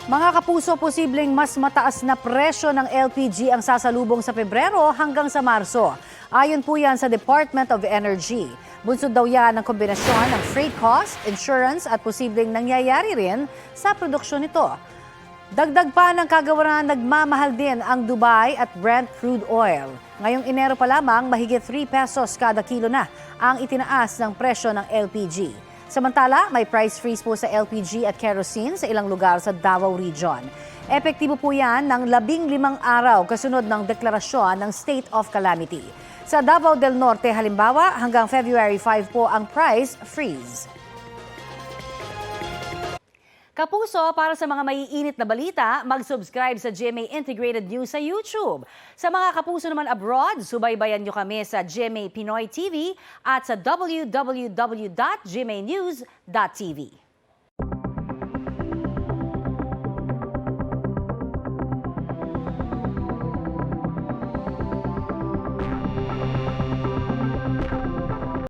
Mga kapuso, posibleng mas mataas na presyo ng LPG ang sasalubong sa Pebrero hanggang sa Marso. Ayon po yan sa Department of Energy. Bunsod daw yan ng kombinasyon ng freight cost, insurance at posibleng nangyayari rin sa produksyon nito. Dagdag pa ng kagawaran, nagmamahal din ang Dubai at Brent crude oil. Ngayong Enero pa lamang, mahigit 3 pesos kada kilo na ang itinaas ng presyo ng LPG. Samantala, may price freeze po sa LPG at kerosene sa ilang lugar sa Davao Region. Epektibo po yan ng 15 araw kasunod ng deklarasyon ng State of Calamity. Sa Davao del Norte halimbawa, hanggang February 5 po ang price freeze. Kapuso, para sa mga maiinit na balita, mag-subscribe sa GMA Integrated News sa YouTube. Sa mga kapuso naman abroad, subaybayan nyo kami sa GMA Pinoy TV at sa www.gmanews.tv.